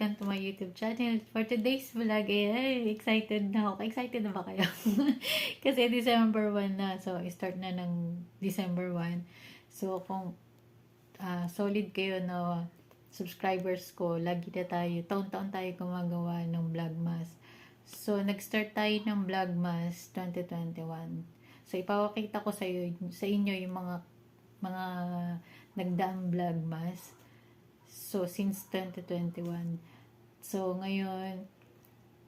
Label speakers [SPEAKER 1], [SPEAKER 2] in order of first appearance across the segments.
[SPEAKER 1] welcome to my YouTube channel. For today's vlog, excited na ako. Excited na ba kayo? Kasi December 1 na. So, start na ng December 1. So, kung solid kayo na subscribers ko, lagi na tayo, taon-taon tayo gumagawa ng Vlogmas. So, nag-start tayo ng Vlogmas 2021. So, ipapakita ko sa inyo yung mga nagdaang Vlogmas. So, since 2021. So, ngayon,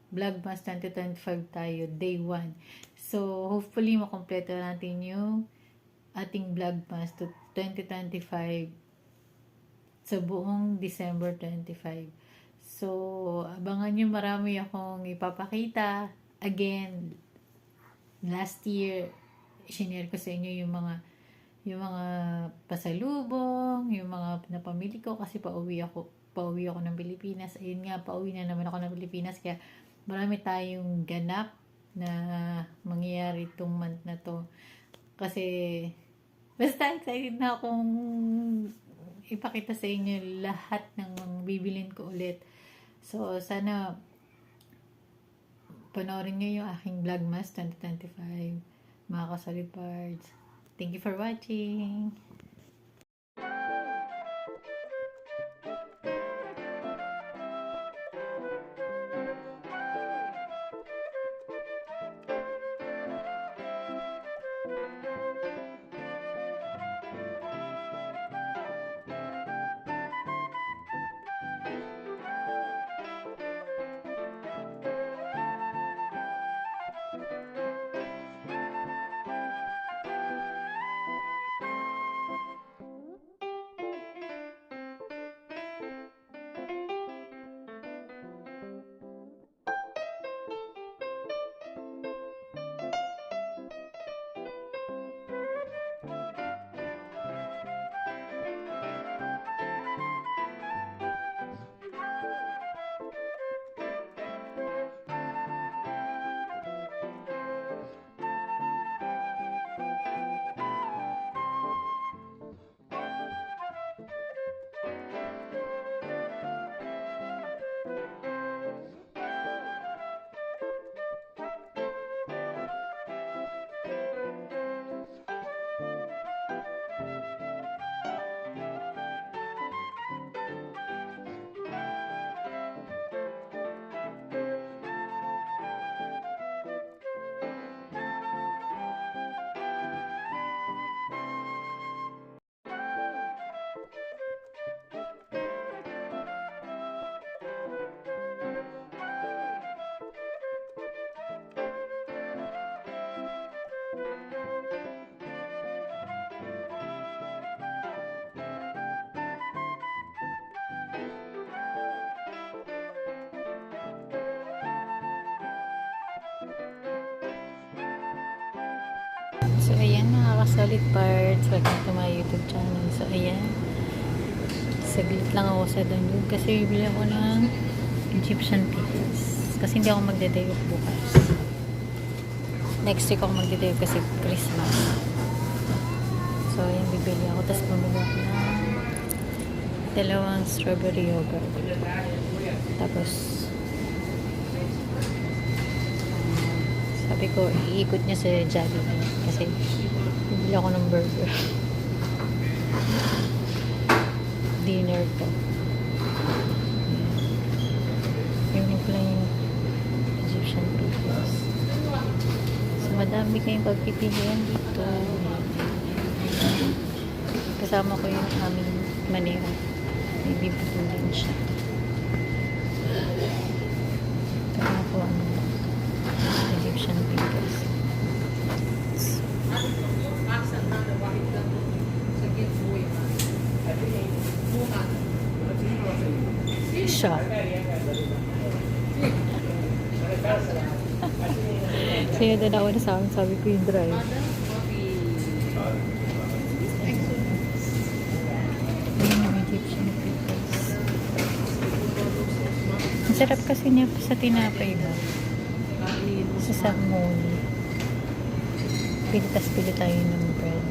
[SPEAKER 1] Vlogmas 2025 tayo, day 1. So, hopefully, makompleto natin yung ating Vlogmas to 2025 sa buong December 25. So, abangan nyo, marami akong ipapakita. Again, last year, sinare ko sa inyo yung mga pasalubong, yung mga napamili ko kasi pauwi ako ng Pilipinas. Ayun nga, pauwi na naman ako ng Pilipinas, kaya marami tayong ganap na mangyayari itong month na to. Kasi basta excited na akong ipakita sa inyo lahat ng mga bibilin ko ulit. So, sana panoorin nyo yung aking Vlogmas 2025, mga ka-solid parts. Thank you for watching. So, ayan mga ka-solid parts. Welcome to my YouTube channel. So, ayan. Saglit lang ako sa download kasi bibili ako ng Egyptian pickles. Kasi hindi ako magde-day off bukas. Next week ako magde-day off kasi Christmas. So, ayan, bibili ako. Tapos bumili ako ng dalawang strawberry yogurt. Tapos, sabi ko, iikot niya sa Jollibee kasi bibili ako ng burger. Dinner ko. Yung pala yung Egyptian pickles. So, madami kayong pagpipilian dito. Kasama ko yung aming manera. May bibigulin siya. Kasama ko ang Egyptian pickles. Siya. Saya doon ako na sabi ko yung drive. Yung Egyptian pickles. Ang sarap kasi niya sa tinapay ba? Sa salmon. Pili tayo ng bread.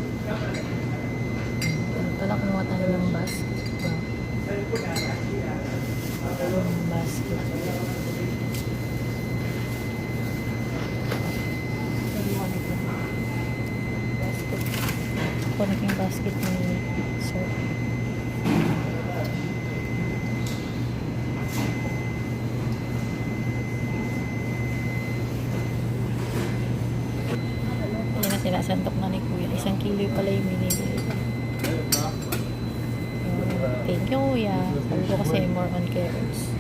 [SPEAKER 1] Pala kumuha tayo ng basket. yung basket. Kunin yung basket ni sir. Yan na sinasantok na ni kuya. 1 kilo pala yung binibili. Thank you kuya. Sabi ko kasi more on carrots.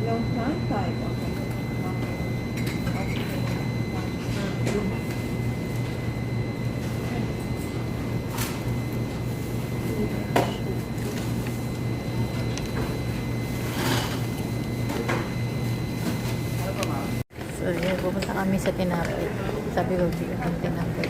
[SPEAKER 2] Long time tayo.
[SPEAKER 1] So, yun, pupunta kami sa tinapay. Sabi ko, bigyan ng tinapay.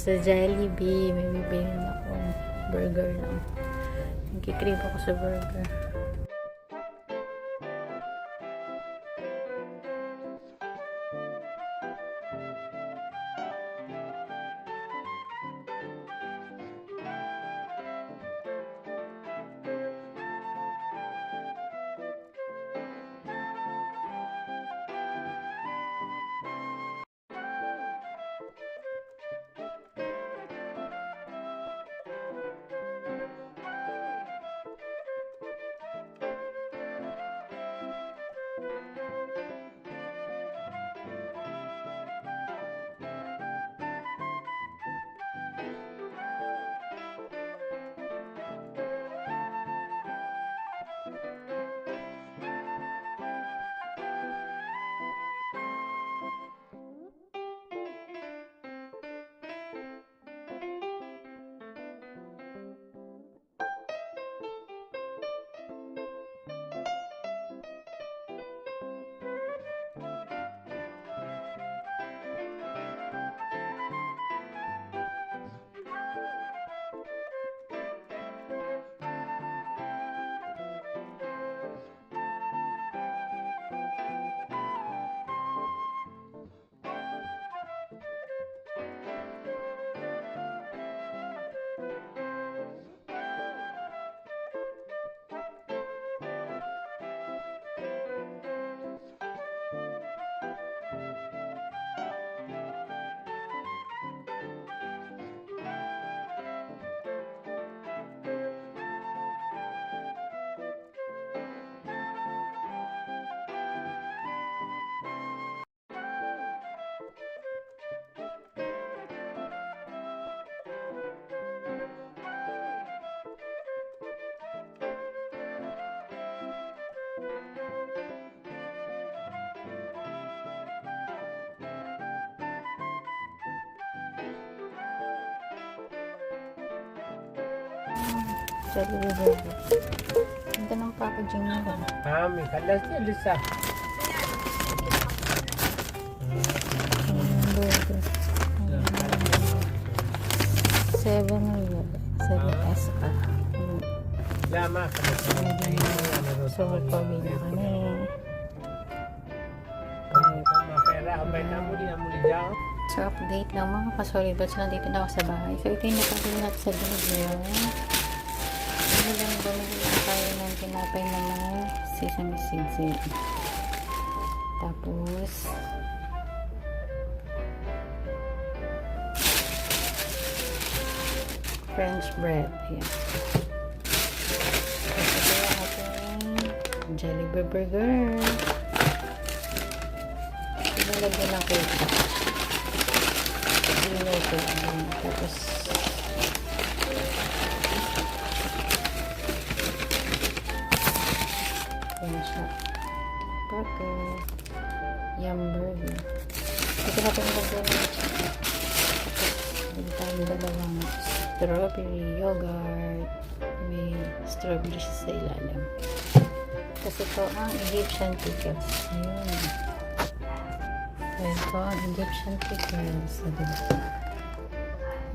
[SPEAKER 1] Sa Jollibee, may bibili akong burger lang. Nagkikrave ako sa burger. Jollibee burger. Ang ganda ng packaging nila.
[SPEAKER 3] May kalas niya, Lisa.
[SPEAKER 1] Burger. 7 SR.
[SPEAKER 3] Lama.
[SPEAKER 1] So, pabili na kami.
[SPEAKER 3] Mapera, abay na muli dyan.
[SPEAKER 1] So, update lang mga kasolid. Nandito na ako sa bahay. So, ito yung nakabili natin sa Jollibee. bumili lang tayo ng tinapay na may sesame seeds eh. Tapos French bread. Ayan. Tapos ito yung ating Jollibee burger. Ilalagyan ng ketchup. Dinner ko. Tapos ayan siya. Burger. Yum burger. Ito natin lagyan ng chicken. Tapos tayo dalawang strawberry yogurt. May strawberry siya sa ilalim. Tapos ito ang Egyptian pickles. Ayun. Ito ang Egyptian pickles. So, diba?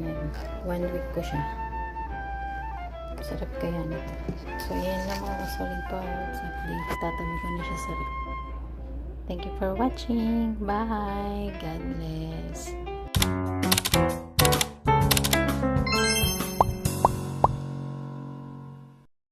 [SPEAKER 1] Ayan. 1 week ko siya. Sarap kaya nito. So, yan lang mga solid parts. Update. Tatabi ko na siya sa rep. Thank you for watching. Bye. God bless.